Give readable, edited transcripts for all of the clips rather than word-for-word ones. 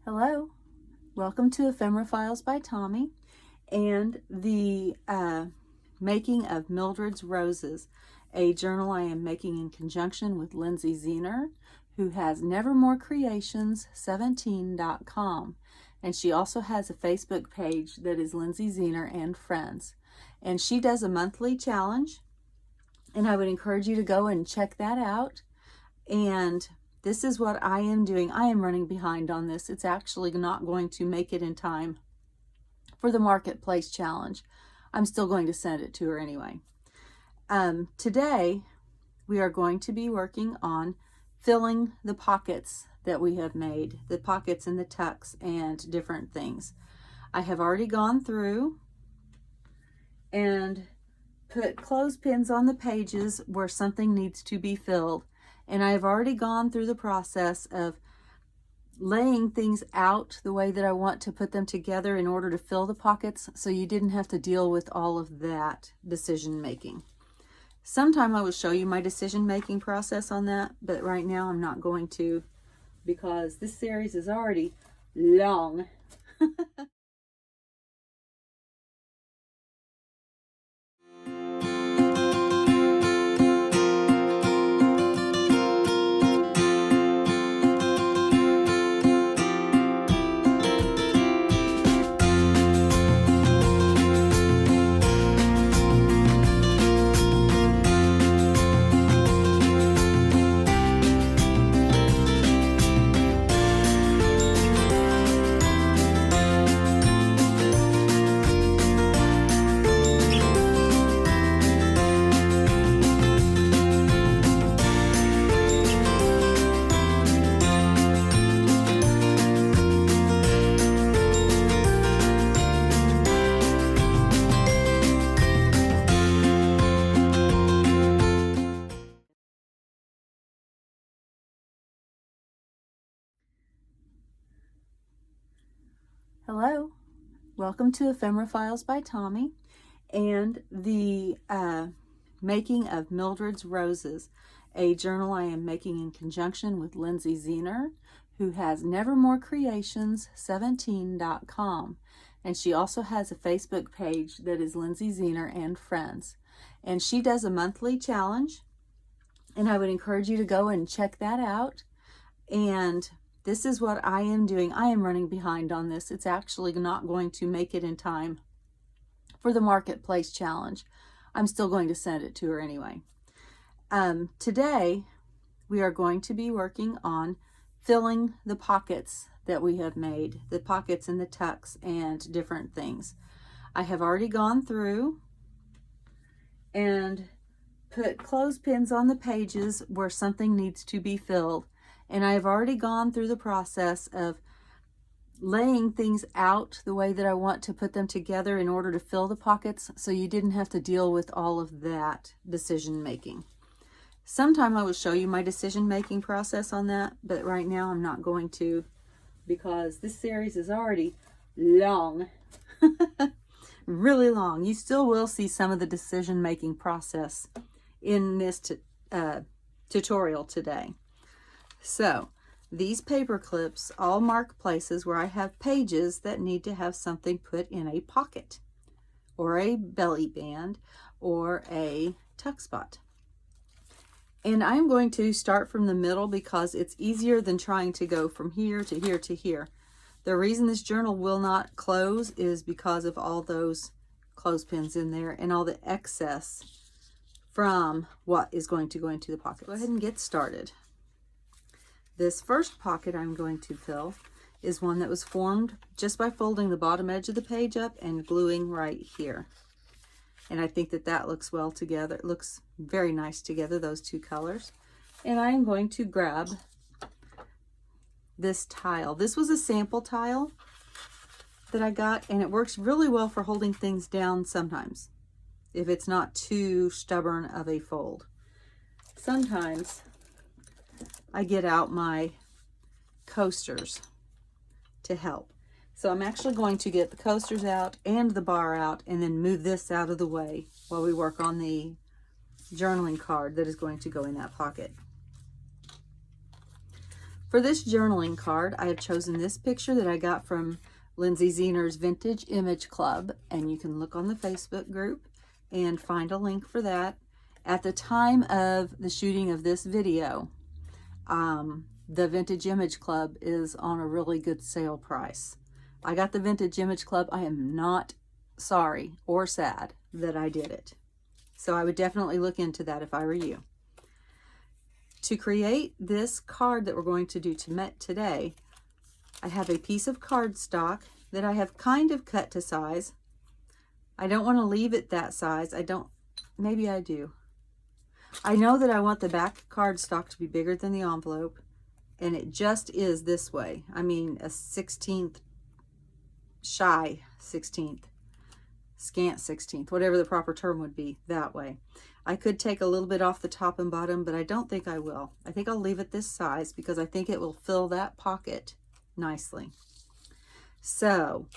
Hello, welcome to Ephemera Files by Tommy and the making of Mildred's Roses, a journal I am making in conjunction with Lindsay Zener, who has nevermorecreations17.com, and she also has a Facebook page that is Lindsay Zener and Friends, and she does a monthly challenge, and I would encourage you to go and check that out. And this is what I am doing. I am running behind on this. It's actually not going to make it in time for the Marketplace Challenge. I'm still going to send it to her anyway. Today, we are going to be working on filling the pockets that we have made, the pockets and the tucks and different things. I have already gone through and put clothespins on the pages where something needs to be filled. And I've already gone through the process of laying things out the way that I want to put them together in order to fill the pockets, so you didn't have to deal with all of that decision making. Sometime I will show you my decision making process on that, but right now I'm not going to, because this series is already long. Hello, welcome to Ephemera Files by Tommy and the making of Mildred's Roses, a journal I am making in conjunction with Lindsay Zener, who has nevermorecreations17.com, and she also has a Facebook page that is Lindsay Zener and Friends, and she does a monthly challenge, and I would encourage you to go and check that out. And this is what I am doing. I am running behind on this. It's actually not going to make it in time for the Marketplace Challenge. I'm still going to send it to her anyway. Today, we are going to be working on filling the pockets that we have made, the pockets and the tucks and different things. I have already gone through and put clothespins on the pages where something needs to be filled. And I've already gone through the process of laying things out the way that I want to put them together in order to fill the pockets, so you didn't have to deal with all of that decision making. Sometime I will show you my decision making process on that, but right now I'm not going to, because this series is already long. Really long. You still will see some of the decision making process in this tutorial today. So these paper clips all mark places where I have pages that need to have something put in a pocket or a belly band or a tuck spot. And I'm going to start from the middle because it's easier than trying to go from here to here to here. The reason this journal will not close is because of all those clothespins in there and all the excess from what is going to go into the pocket. Go ahead and get started. This first pocket I'm going to fill is one that was formed just by folding the bottom edge of the page up and gluing right here. And I think that that looks well together. It looks very nice together, those two colors. And I'm going to grab this tile. This was a sample tile that I got, and it works really well for holding things down sometimes, if it's not too stubborn of a fold. Sometimes I get out my coasters to help. So I'm actually going to get the coasters out and the bar out and then move this out of the way while we work on the journaling card that is going to go in that pocket. For this journaling card, I have chosen this picture that I got from Lindsay Zehner's Vintage Image Club, and you can look on the Facebook group and find a link for that. At the time of the shooting of this video, the Vintage Image Club is on a really good sale price. I got the Vintage Image Club. I am not sorry or sad that I did it. So I would definitely look into that if I were you. To create this card that we're going to do today, I have a piece of cardstock that I have kind of cut to size. I don't want to leave it that size. Maybe I do. I know that I want the back cardstock to be bigger than the envelope, and it just is this way. I mean, a 16th, shy 16th, scant 16th, whatever the proper term would be, that way. I could take a little bit off the top and bottom, but I don't think I will. I think I'll leave it this size because I think it will fill that pocket nicely. So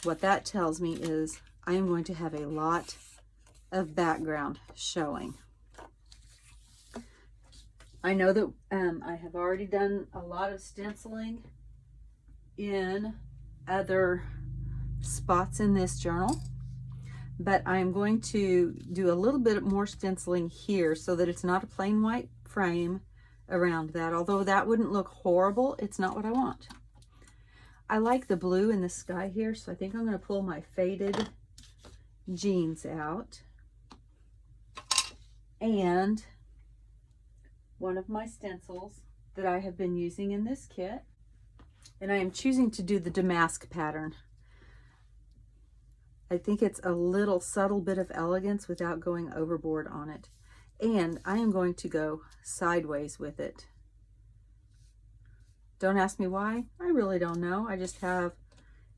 what that tells me is I am going to have a lot of background showing. I know that I have already done a lot of stenciling in other spots in this journal, but I'm going to do a little bit more stenciling here so that it's not a plain white frame around that. Although that wouldn't look horrible, it's not what I want. I like the blue in the sky here, so I think I'm going to pull my faded jeans out and one of my stencils that I have been using in this kit, and I am choosing to do the damask pattern. I think it's a little subtle bit of elegance without going overboard on it, and I am going to go sideways with it. Don't ask me why. I really don't know. I just have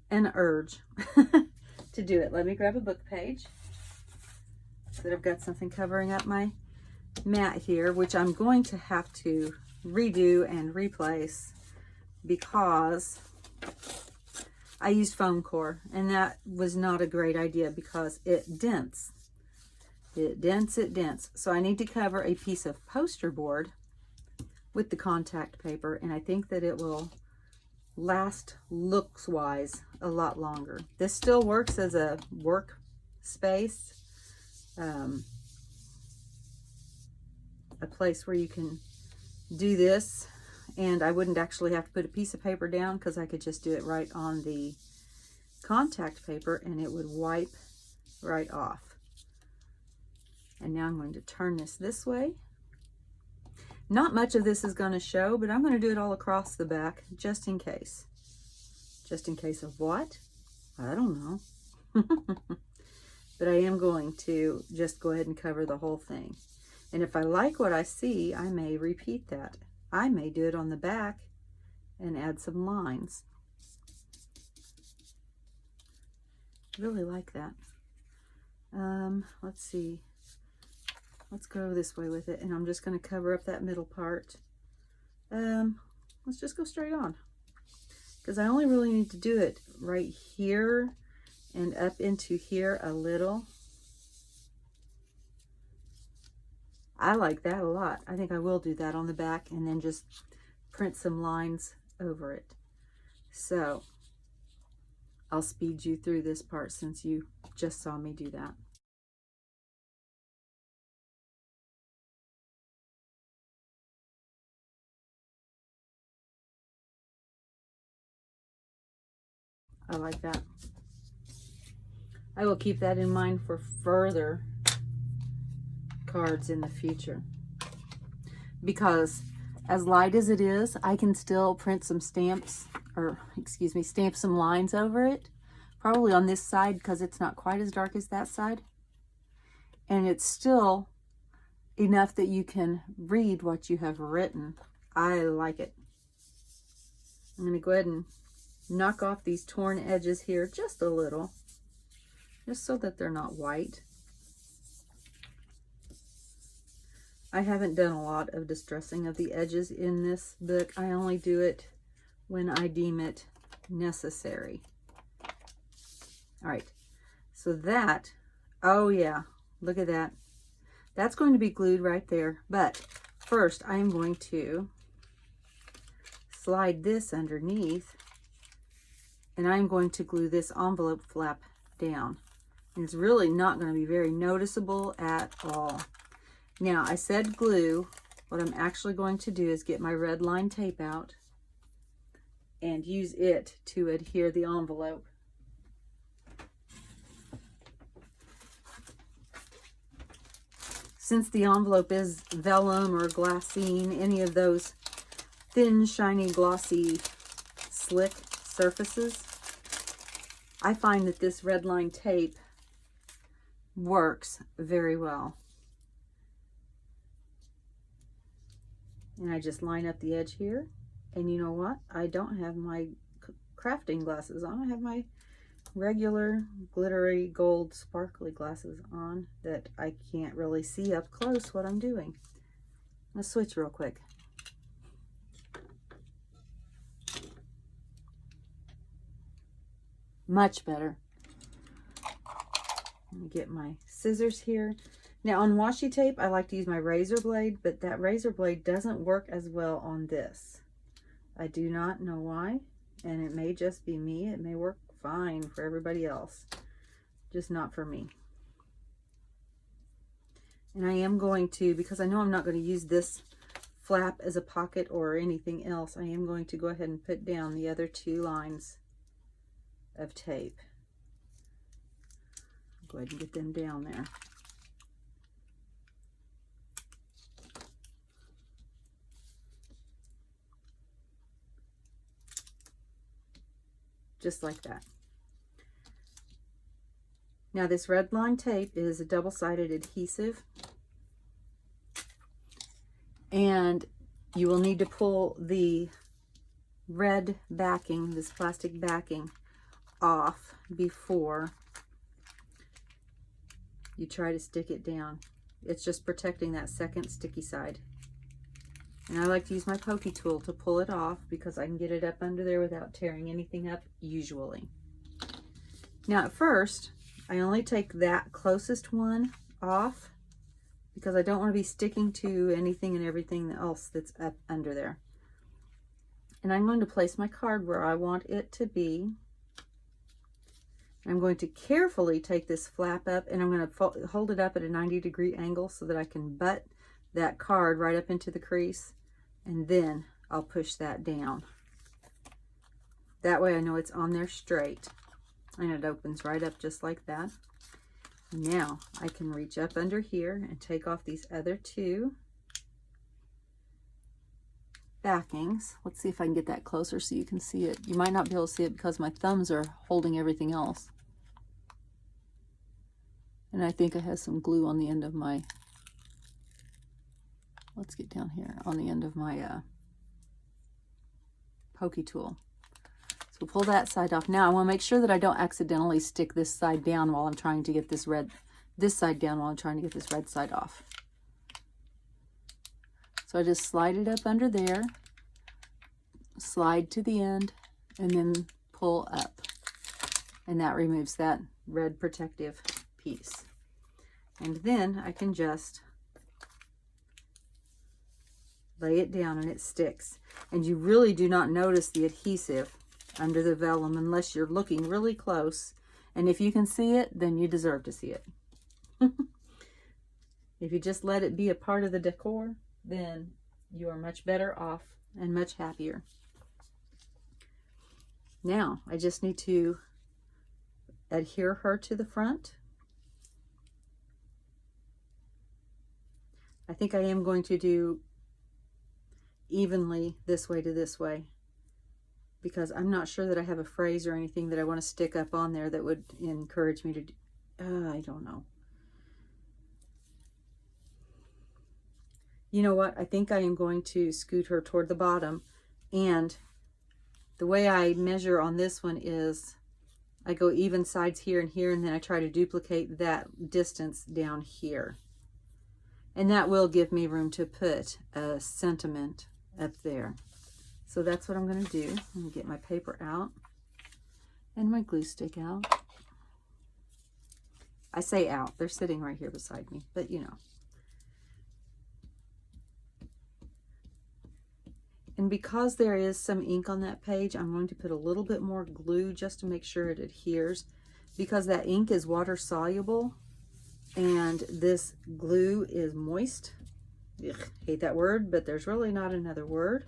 an urge to do it. Let me grab a book page so that I've got something covering up my mat here, which I'm going to have to redo and replace because I used foam core, and that was not a great idea because it dents. It dents. So I need to cover a piece of poster board with the contact paper, and I think that it will last looks-wise a lot longer. This still works as a work space, a place where you can do this, and I wouldn't actually have to put a piece of paper down because I could just do it right on the contact paper and it would wipe right off. And now I'm going to turn this way. Not much of this is going to show, but I'm going to do it all across the back just in case. Just in case of what? I don't know. But I am going to just go ahead and cover the whole thing. And if I like what I see, I may repeat that. I may do it on the back and add some lines. Really like that. Let's see. Let's go this way with it, and I'm just going to cover up that middle part. Let's just go straight on, because I only really need to do it right here and up into here a little. I like that a lot. I think I will do that on the back and then just print some lines over it. So I'll speed you through this part since you just saw me do that. I like that. I will keep that in mind for further cards in the future, because as light as it is, I can still print some stamps, or excuse me, stamp some lines over it, probably on this side because it's not quite as dark as that side, and it's still enough that you can read what you have written. I like it. I'm going to go ahead and knock off these torn edges here just a little, just so that they're not white. I haven't done a lot of distressing of the edges in this book. I only do it when I deem it necessary. All right, so that, oh yeah, look at that. That's going to be glued right there. But first, I am going to slide this underneath, and I'm going to glue this envelope flap down. And it's really not going to be very noticeable at all. Now, I said glue. What I'm actually going to do is get my red line tape out and use it to adhere the envelope. Since the envelope is vellum or glassine, any of those thin, shiny, glossy, slick surfaces, I find that this red line tape works very well. And I just line up the edge here. And you know what? I don't have my crafting glasses on. I have my regular glittery gold sparkly glasses on that I can't really see up close what I'm doing. Let's switch real quick. Much better. Let me get my scissors here. Now on washi tape, I like to use my razor blade, but that razor blade doesn't work as well on this. I do not know why, and it may just be me. It may work fine for everybody else, just not for me. And I am going to, because I know I'm not going to use this flap as a pocket or anything else, I am going to go ahead and put down the other 2 lines of tape. Go ahead and get them down there. Just like that. Now this red line tape is a double-sided adhesive, and you will need to pull the red backing, this plastic backing, off before you try to stick it down. It's just protecting that second sticky side. And I like to use my pokey tool to pull it off because I can get it up under there without tearing anything up usually. Now at first, I only take that closest one off because I don't want to be sticking to anything and everything else that's up under there. And I'm going to place my card where I want it to be. I'm going to carefully take this flap up, and I'm going to hold it up at a 90-degree angle so that I can butt that card right up into the crease, and then I'll push that down. That way I know it's on there straight, and it opens right up just like that. Now I can reach up under here and take off these other 2 backings. Let's see if I can get that closer so you can see it. You might not be able to see it because my thumbs are holding everything else. And I think I have some glue on the end of my, let's get down here, on the end of my pokey tool. So pull that side off. Now I want to make sure that I don't accidentally stick this side down while I'm trying to get this side down while I'm trying to get this red side off. So I just slide it up under there, slide to the end, and then pull up. And that removes that red protective piece. And then I can just lay it down and it sticks. And you really do not notice the adhesive under the vellum unless you're looking really close. And if you can see it, then you deserve to see it. If you just let it be a part of the decor, then you are much better off and much happier. Now, I just need to adhere her to the front. I think I am going to do evenly this way to this way because I'm not sure that I have a phrase or anything that I want to stick up on there that would encourage me to do. I don't know. You know what? I think I am going to scoot her toward the bottom, and the way I measure on this one is I go even sides here and here, and then I try to duplicate that distance down here. And that will give me room to put a sentiment up there. So that's what I'm going to do. I'm going to get my paper out and my glue stick out. I say out. They're sitting right here beside me, but you know. And because there is some ink on that page, I'm going to put a little bit more glue just to make sure it adheres, because that ink is water soluble and this glue is moist. Ugh, hate that word, but there's really not another word.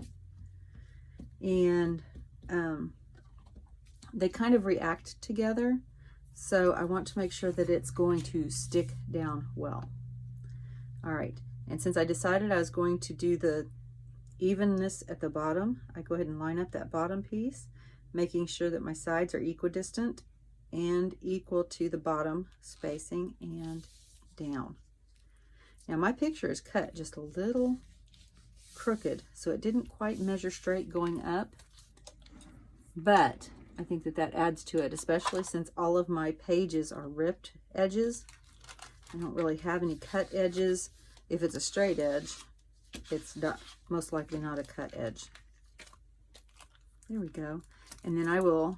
And they kind of react together. So I want to make sure that it's going to stick down well. All right, and since I decided I was going to do the evenness at the bottom, I go ahead and line up that bottom piece, making sure that my sides are equidistant and equal to the bottom spacing and down. Now my picture is cut just a little crooked, so it didn't quite measure straight going up, but I think that that adds to it, especially since all of my pages are ripped edges. I don't really have any cut edges. If it's a straight edge, it's not, most likely not a cut edge. There we go. And then I will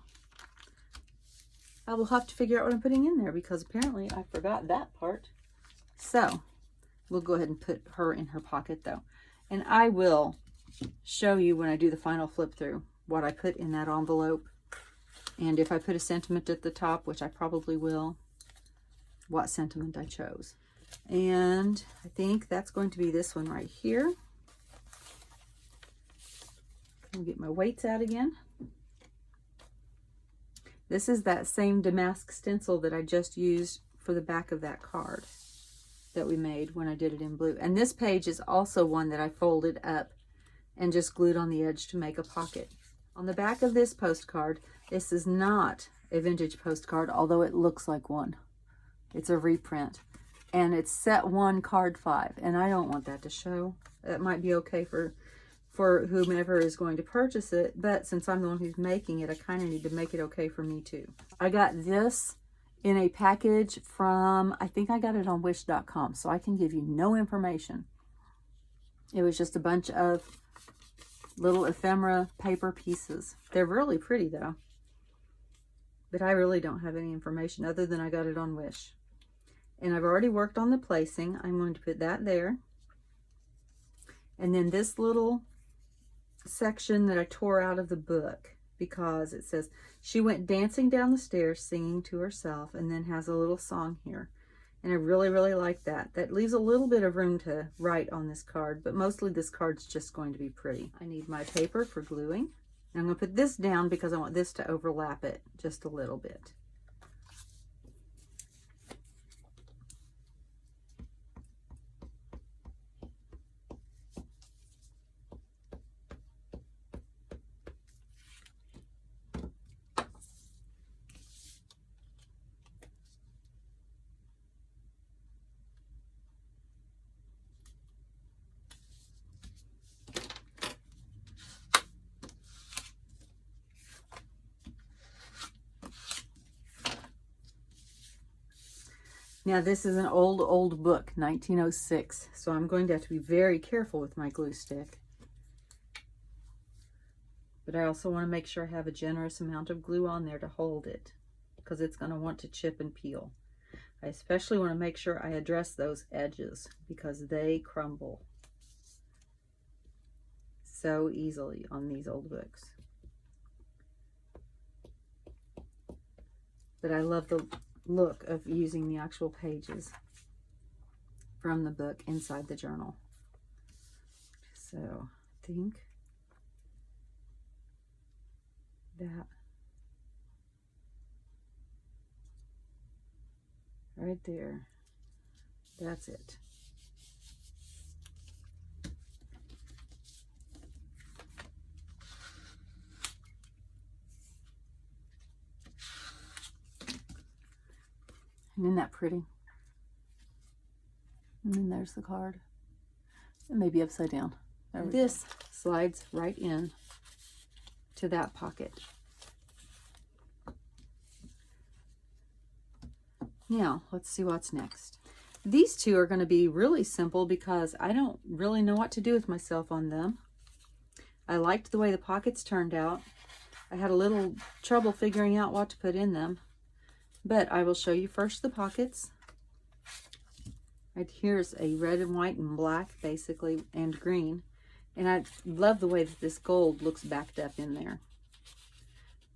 have to figure out what I'm putting in there, because apparently I forgot that part. So we'll go ahead and put her in her pocket though. And I will show you when I do the final flip through what I put in that envelope. And if I put a sentiment at the top, which I probably will, what sentiment I chose. And I think that's going to be this one right here. I'll get my weights out again. This is that same damask stencil that I just used for the back of that card that we made when I did it in blue. And this page is also one that I folded up and just glued on the edge to make a pocket. On the back of this postcard, this is not a vintage postcard, although it looks like one. It's a reprint, and it's set 1, card 5, and I don't want that to show. That might be okay for whomever is going to purchase it, but since I'm the one who's making it, I kind of need to make it okay for me too. I got this in a package from, I think I got it on wish.com, so I can give you no information. It was just a bunch of little ephemera paper pieces. They're really pretty though, but I really don't have any information other than I got it on Wish. And I've already worked on the placing. I'm going to put that there. And then this little section that I tore out of the book, because it says, she went dancing down the stairs singing to herself, and then has a little song here. And I really, really like that. That leaves a little bit of room to write on this card, but mostly this card's just going to be pretty. I need my paper for gluing. And I'm going to put this down because I want this to overlap it just a little bit. Now this is an old book, 1906, so I'm going to have to be very careful with my glue stick. But I also want to make sure I have a generous amount of glue on there to hold it, because it's going to want to chip and peel. I especially want to make sure I address those edges, because they crumble so easily on these old books. But I love the look of using the actual pages from the book inside the journal. So I think that right there, that's it. And isn't that pretty? And then there's the card. And maybe upside down. This slides right in to that pocket. Now, let's see what's next. These two are going to be really simple because I don't really know what to do with myself on them. I liked the way the pockets turned out. I had a little trouble figuring out what to put in them. But I will show you first the pockets. Right here's a red and white and black, basically, and green. And I love the way that this gold looks backed up in there.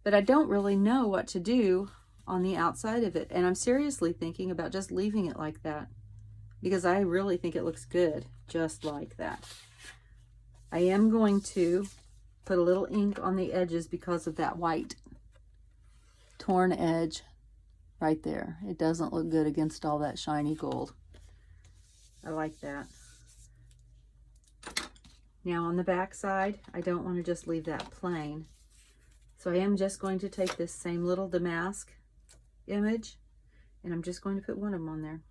But I don't really know what to do on the outside of it. And I'm seriously thinking about just leaving it like that, because I really think it looks good just like that. I am going to put a little ink on the edges because of that white torn edge right there. It doesn't look good against all that shiny gold. I like that. Now on the back side, I don't want to just leave that plain. So I am just going to take this same little damask image, and I'm just going to put one of them on there,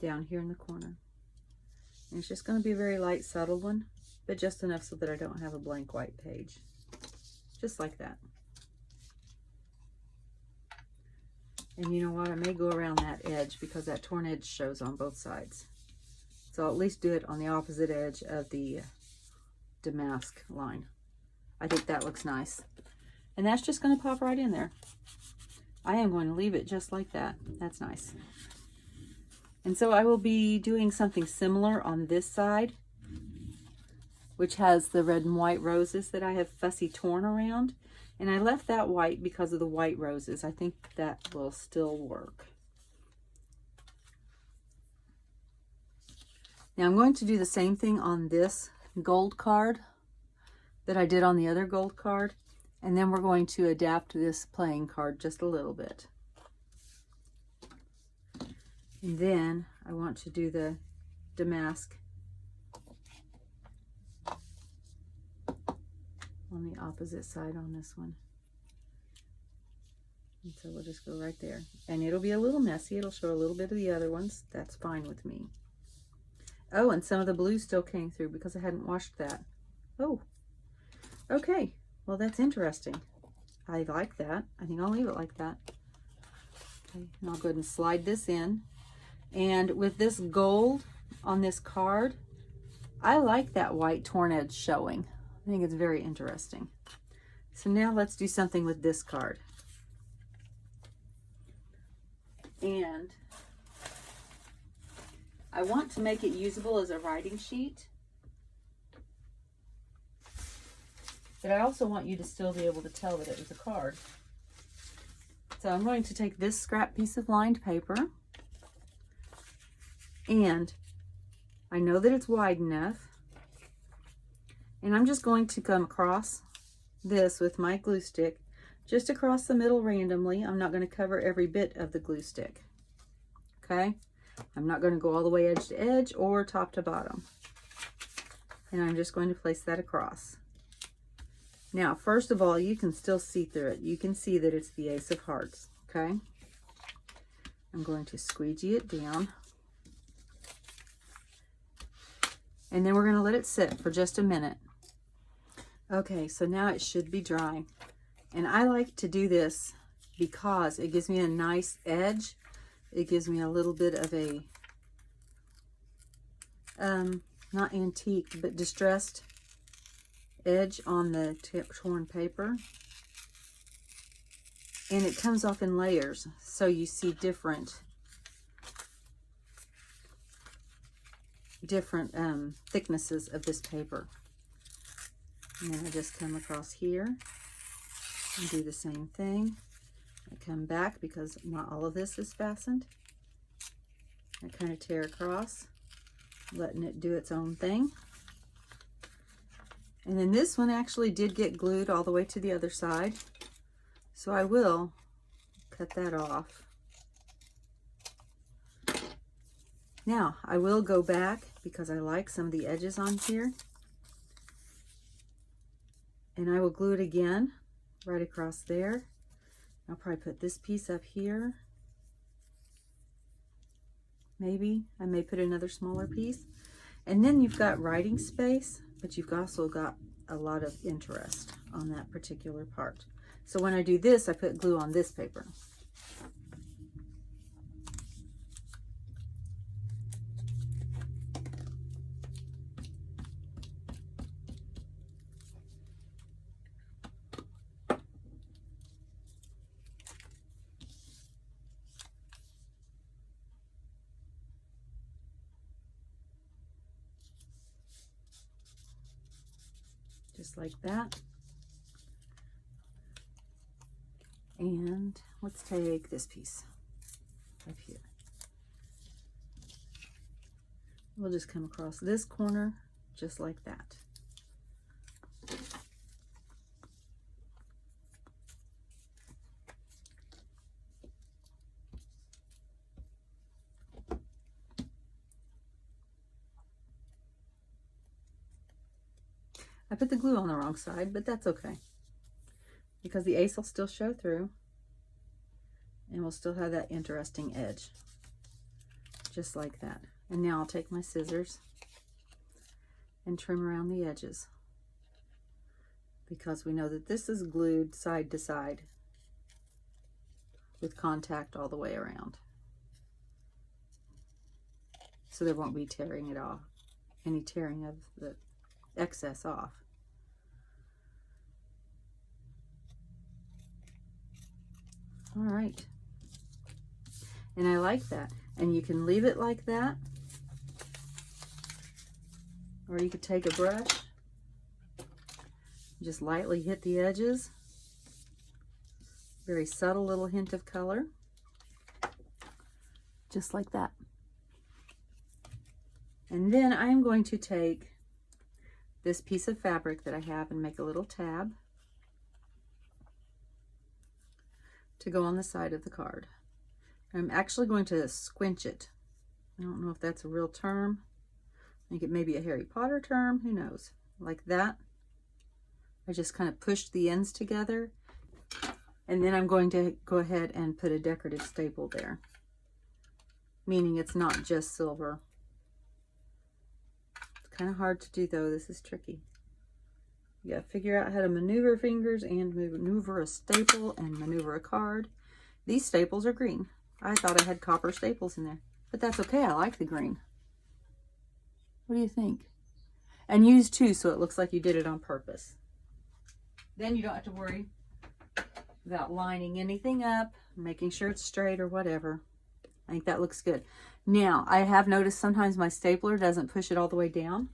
down here in the corner. And it's just going to be a very light, subtle one, but just enough so that I don't have a blank white page. Just like that. And you know what? I may go around that edge because that torn edge shows on both sides. So I'll at least do it on the opposite edge of the damask line. I think that looks nice. And that's just going to pop right in there. I am going to leave it just like that. That's nice. And so I will be doing something similar on this side, which has the red and white roses that I have fussy torn around. And I left that white because of the white roses. I think that will still work. Now I'm going to do the same thing on this gold card that I did on the other gold card. And then we're going to adapt this playing card just a little bit. And then I want to do the damask on the opposite side on this one. And so we'll just go right there. And it'll be a little messy. It'll show a little bit of the other ones. That's fine with me. Oh, and some of the blue still came through because I hadn't washed that. Oh, okay. Well, that's interesting. I like that. I think I'll leave it like that. Okay, and I'll go ahead and slide this in. And with this gold on this card, I like that white torn edge showing. I think it's very interesting. So now let's do something with this card. And I want to make it usable as a writing sheet. But I also want you to still be able to tell that it was a card. So I'm going to take this scrap piece of lined paper, and I know that it's wide enough, and I'm just going to come across this with my glue stick, just across the middle randomly. I'm not going to cover every bit of the glue stick. Okay? I'm not going to go all the way edge to edge or top to bottom. And I'm just going to place that across. Now, first of all, you can still see through it. You can see that it's the Ace of Hearts, okay? I'm going to squeegee it down. And then we're going to let it sit for just a minute. Okay, so now it should be dry. And I like to do this because it gives me a nice edge. It gives me a little bit of a, not antique, but distressed edge on the torn paper. And it comes off in layers, so you see different thicknesses of this paper. And then I just come across here and do the same thing. I come back because not all of this is fastened. I kind of tear across, letting it do its own thing. And then this one actually did get glued all the way to the other side. So I will cut that off. Now, I will go back because I like some of the edges on here. And I will glue it again right across there. I'll probably put this piece up here. Maybe I may put another smaller piece. And then you've got writing space, but you've also got a lot of interest on that particular part. So when I do this, I put glue on this paper. just like that. And let's take this piece up here. We'll just come across this corner just like that. I put the glue on the wrong side, but that's okay, because the ace will still show through and we'll still have that interesting edge, just like that. And now I'll take my scissors and trim around the edges, because we know that this is glued side to side with contact all the way around. So there won't be tearing it off, any tearing of the excess off. All right. And I like that. And you can leave it like that, or you could take a brush, just lightly hit the edges. Very subtle little hint of color, just like that. And then I'm going to take this piece of fabric that I have and make a little tab to go on the side of the card. I'm actually going to squinch it. I don't know if that's a real term. I think it may be a Harry Potter term, who knows. Like that. I just kind of pushed the ends together, and then I'm going to go ahead and put a decorative staple there, meaning it's not just silver. It's kind of hard to do though. This is tricky. You gotta figure out how to maneuver fingers and maneuver a staple and maneuver a card. These staples are green. I thought I had copper staples in there, but that's okay. I like the green. What do you think? And use two so it looks like you did it on purpose. Then you don't have to worry about lining anything up, making sure it's straight or whatever. I think that looks good. Now, I have noticed sometimes my stapler doesn't push it all the way down.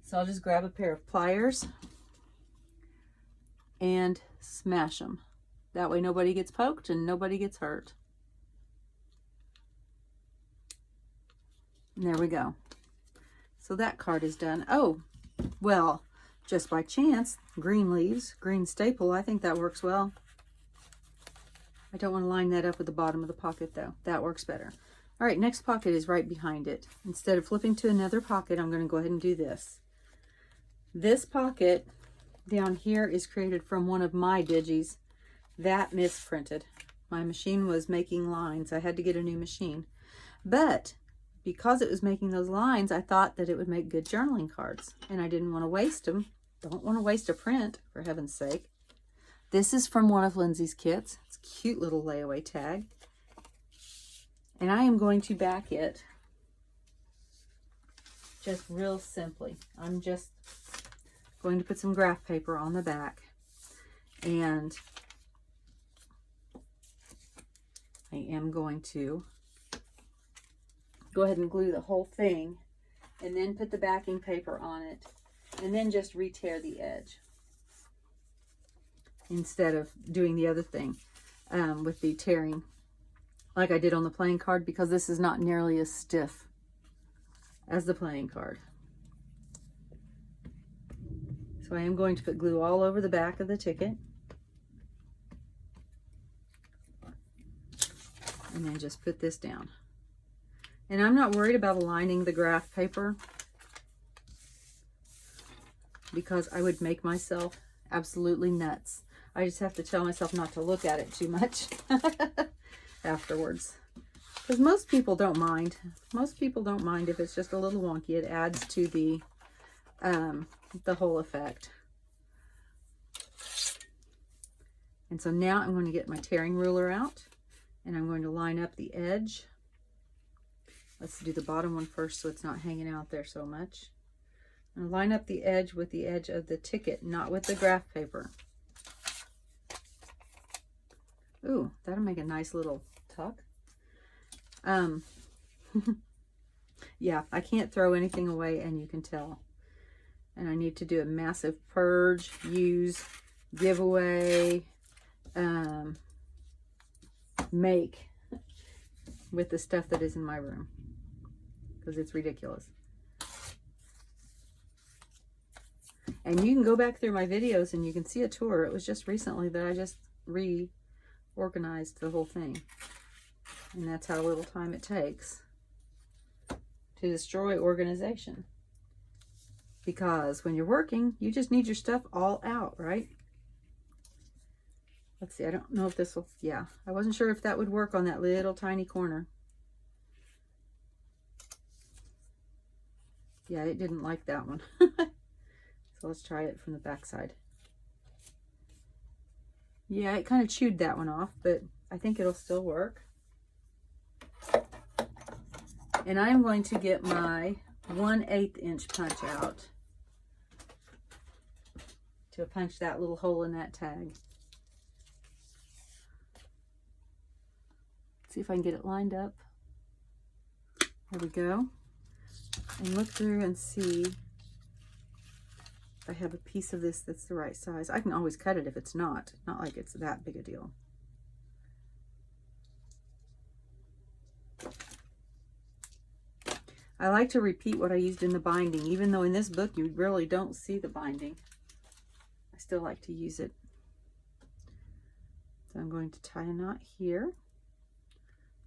So I'll just grab a pair of pliers and smash them. That way nobody gets poked and nobody gets hurt. And there we go. So that card is done. Oh, well, just by chance, green leaves, green staple, I think that works well. I don't want to line that up with the bottom of the pocket though. That works better. All right, next pocket is right behind it. Instead of flipping to another pocket, I'm going to go ahead and do this. This pocket down here is created from one of my digis. That misprinted. My machine was making lines. I had to get a new machine. But because it was making those lines, I thought that it would make good journaling cards. And I didn't want to waste them. Don't want to waste a print, for heaven's sake. This is from one of Lindsay's kits. It's a cute little layaway tag. And I am going to back it just real simply. I'm just going to put some graph paper on the back. And I am going to go ahead and glue the whole thing and then put the backing paper on it and then just re-tear the edge instead of doing the other thing with the tearing like I did on the playing card, because this is not nearly as stiff as the playing card. So I am going to put glue all over the back of the ticket. And then just put this down. And I'm not worried about aligning the graph paper, because I would make myself absolutely nuts. I just have to tell myself not to look at it too much afterwards. Because most people don't mind. Most people don't mind if it's just a little wonky. It adds to the whole effect. And so now I'm going to get my tearing ruler out, and I'm going to line up the edge. Let's do the bottom one first so it's not hanging out there so much. And line up the edge with the edge of the ticket, not with the graph paper. Ooh, that'll make a nice little tuck. Yeah, I can't throw anything away, and you can tell. And I need to do a massive purge, use, giveaway, make with the stuff that is in my room, because it's ridiculous. And you can go back through my videos and you can see a tour. It was just recently that I just reorganized the whole thing. And that's how little time it takes to destroy organization. Because when you're working, you just need your stuff all out, right? Let's see, I don't know if this will, yeah. I wasn't sure if that would work on that little tiny corner. Yeah, it didn't like that one. So let's try it from the back side. Yeah, it kind of chewed that one off, but I think it'll still work. And I'm going to get my 1/8 inch punch out to punch that little hole in that tag. Let's see if I can get it lined up. There we go. And look through and see if I have a piece of this that's the right size. I can always cut it if it's not. Not like it's that big a deal. I like to repeat what I used in the binding, even though in this book you really don't see the binding. I still like to use it. So I'm going to tie a knot here,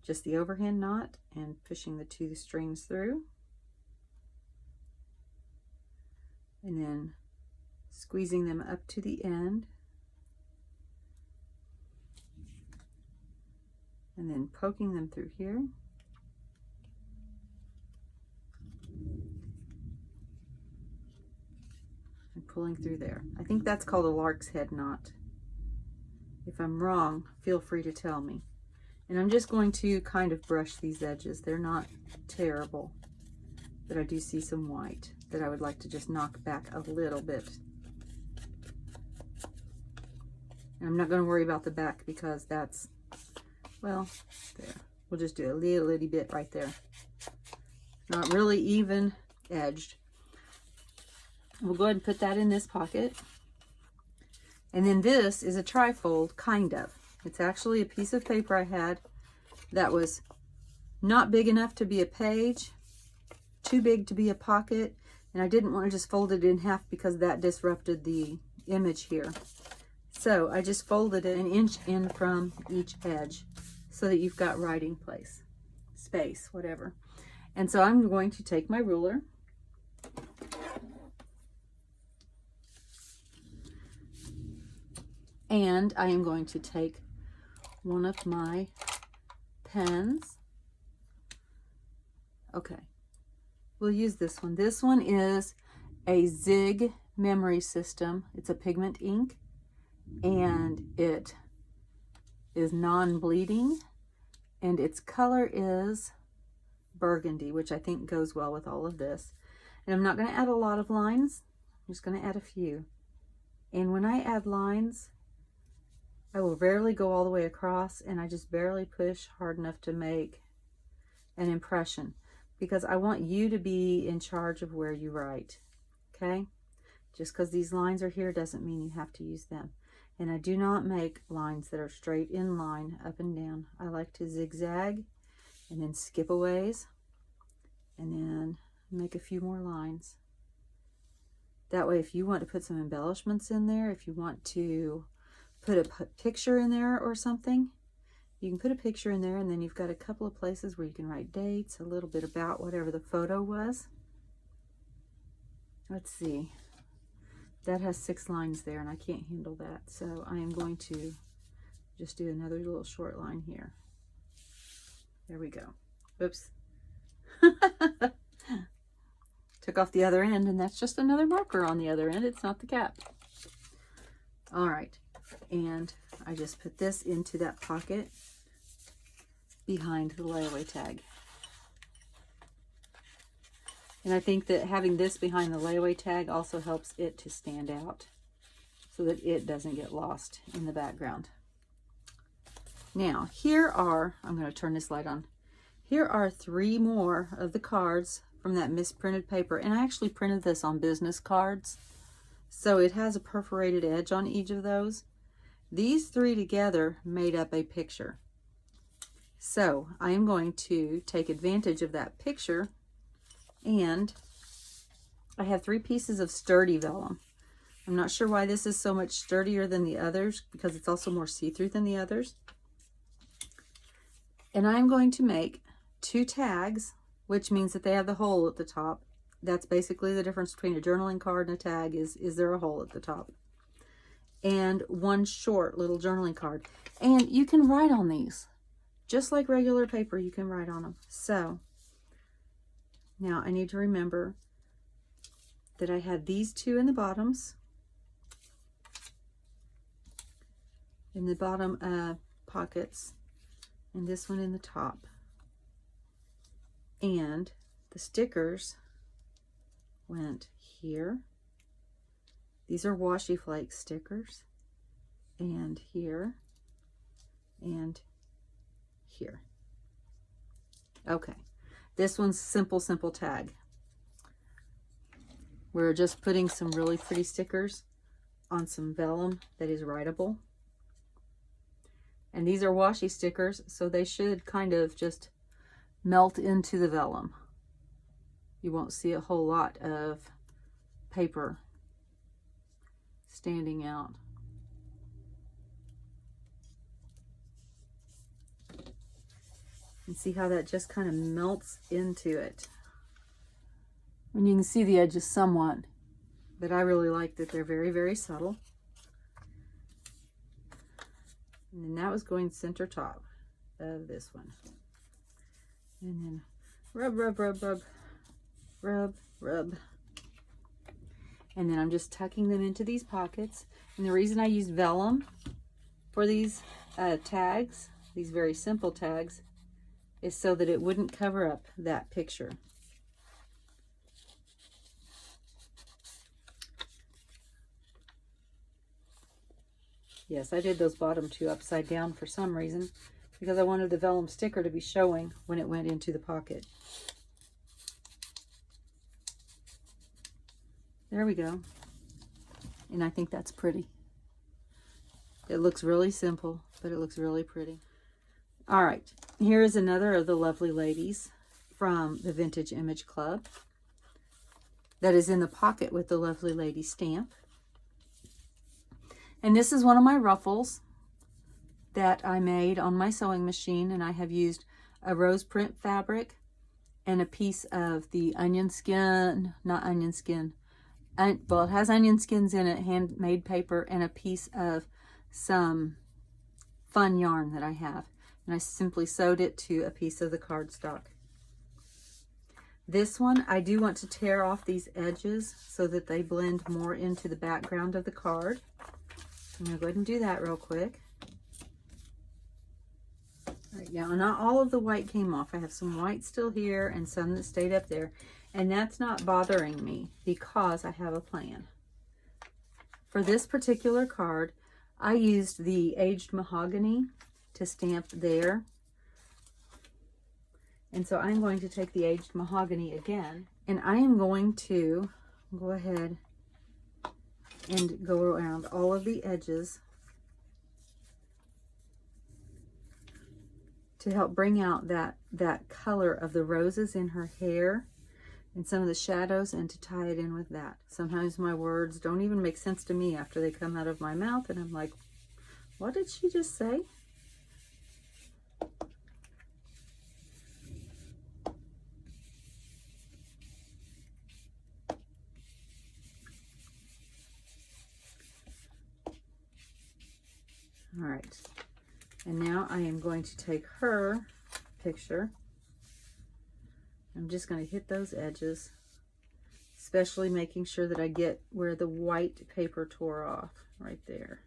just the overhand knot, and pushing the 2 strings through. And then squeezing them up to the end. And then poking them through here. And pulling through there. I think that's called a lark's head knot. If I'm wrong, feel free to tell me. And I'm just going to kind of brush these edges. They're not terrible, but I do see some white that I would like to just knock back a little bit. And I'm not going to worry about the back because that's, well, there. We'll just do a little itty bit right there. Not really even edged. We'll go ahead and put that in this pocket. And then this is a trifold, kind of. It's actually a piece of paper I had that was not big enough to be a page, too big to be a pocket, and I didn't want to just fold it in half because that disrupted the image here. So I just folded it 1 inch in from each edge so that you've got writing place, space, whatever. And so I'm going to take my ruler and I am going to take one of my pens. Okay, we'll use this one. This one is a Zig memory system. It's a pigment ink and it is non-bleeding and its color is burgundy, which I think goes well with all of this. And I'm not going to add a lot of lines. I'm just going to add a few. And when I add lines, I will rarely go all the way across, and I just barely push hard enough to make an impression because I want you to be in charge of where you write, okay? Just because these lines are here doesn't mean you have to use them. And I do not make lines that are straight in line up and down. I like to zigzag and then skip a ways and then make a few more lines. That way, if you want to put some embellishments in there, if you want to put a picture in there or something, you can put a picture in there, and then you've got a couple of places where you can write dates, a little bit about whatever the photo was. Let's see. That has 6 lines there, and I can't handle that. So I am going to just do another little short line here. There we go. Oops. Took off the other end, and that's just another marker on the other end. It's not the cap. All right. And I just put this into that pocket behind the layaway tag. And I think that having this behind the layaway tag also helps it to stand out so that it doesn't get lost in the background. Now, here are, I'm going to turn this light on. Here are 3 more of the cards from that misprinted paper. And I actually printed this on business cards. So it has a perforated edge on each of those. These three together made up a picture. So I am going to take advantage of that picture, and I have 3 pieces of sturdy vellum. I'm not sure why this is so much sturdier than the others, because it's also more see-through than the others. And I'm going to make 2 tags, which means that they have the hole at the top. That's basically the difference between a journaling card and a tag, is there a hole at the top. And 1 short little journaling card. And you can write on these. Just like regular paper, you can write on them. So, now I need to remember that I had these 2 in the bottoms. In the bottom pockets. And this one in the top. And the stickers went here. These are washi flake stickers. And here. And here. Okay. This one's simple tag. We're just putting some really pretty stickers on some vellum that is writable. And these are washi stickers, so they should kind of just melt into the vellum. You won't see a whole lot of paper standing out. And see how that just kind of melts into it. And you can see the edges somewhat, but I really like that they're very, very subtle. And then that was going center top of this one. And then rub, rub, rub, rub, rub, rub. And then I'm just tucking them into these pockets. And the reason I used vellum for these tags, these very simple tags, is so that it wouldn't cover up that picture. Yes, I did those bottom 2 upside down for some reason, because I wanted the vellum sticker to be showing when it went into the pocket. There we go. And I think that's pretty. It looks really simple, but it looks really pretty. All right, here is another of the lovely ladies from the Vintage Image Club that is in the pocket with the lovely lady stamp. And this is one of my ruffles that I made on my sewing machine, and I have used a rose print fabric and a piece of the onion skin, not onion skin, well, it has onion skins in it, handmade paper, and a piece of some fun yarn that I have. And I simply sewed it to a piece of the cardstock. This one, I do want to tear off these edges so that they blend more into the background of the card. I'm going to go ahead and do that real quick. All right, now, not all of the white came off. I have some white still here and some that stayed up there. And that's not bothering me because I have a plan. For this particular card, I used the aged mahogany to stamp there. And so I'm going to take the aged mahogany again, and I am going to go ahead and go around all of the edges to help bring out that color of the roses in her hair and some of the shadows, and to tie it in with that. Sometimes my words don't even make sense to me after they come out of my mouth, and I'm like, what did she just say? All right, and now I am going to take her picture. I'm just going to hit those edges, especially making sure that I get where the white paper tore off, right there.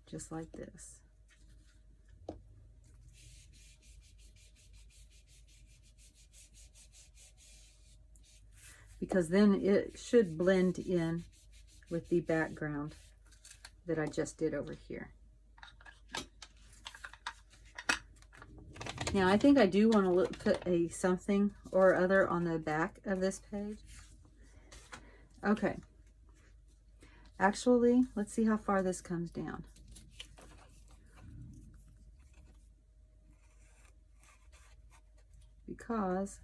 Just like this. Because then it should blend in with the background that I just did over here. Now I think I do want to put a something or other on the back of this page. Okay. Actually, let's see how far this comes down. Because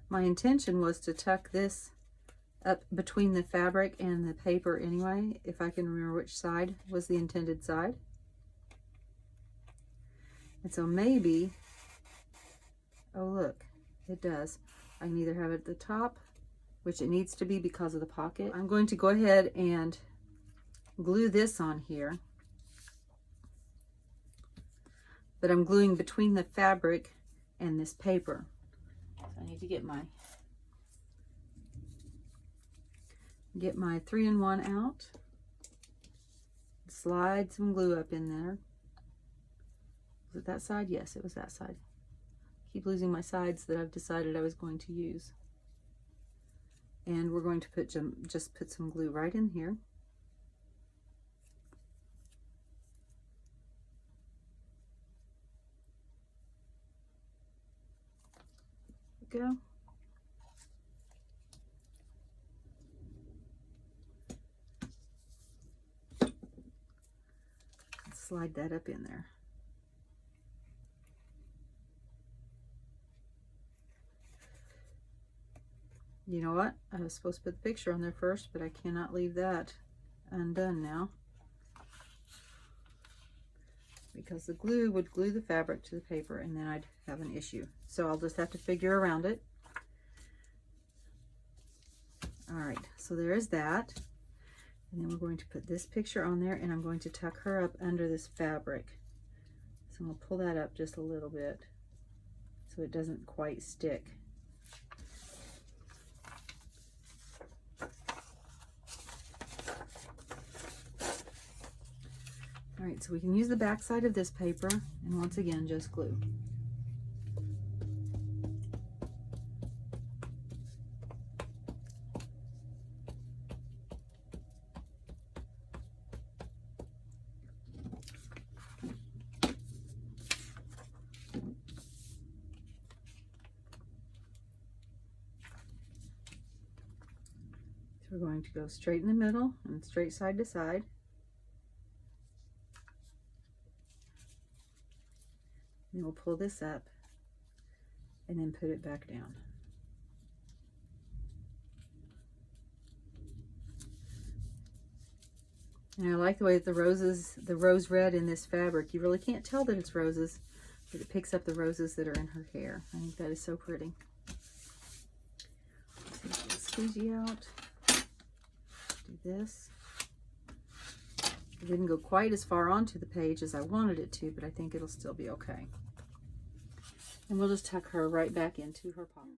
my intention was to tuck this up between the fabric and the paper anyway, if I can remember which side was the intended side. And so maybe, oh look, it does. I can either have it at the top, which it needs to be because of the pocket. I'm going to go ahead and glue this on here. But I'm gluing between the fabric and this paper. So I need to get my 3-in-1 out. Slide some glue up in there. Was it that side? Yes, it was that side. Keep losing my sides that I've decided I was going to use. And we're going to just put some glue right in here. Go. Slide that up in there. You know what? I was supposed to put the picture on there first, but I cannot leave that undone now, because the glue would glue the fabric to the paper and then I'd have an issue. So I'll just have to figure around it. All right, so there is that. And then we're going to put this picture on there, and I'm going to tuck her up under this fabric. So I'm going to pull that up just a little bit so it doesn't quite stick. All right, so we can use the back side of this paper, and once again, just glue. So we're going to go straight in the middle and straight side to side. And we'll pull this up and then put it back down. And I like the way that the rose red in this fabric, you really can't tell that it's roses, but it picks up the roses that are in her hair. I think that is so pretty. Let's take the squeegee out. Do this. It didn't go quite as far onto the page as I wanted it to, but I think it'll still be okay. And we'll just tuck her right back into her pocket.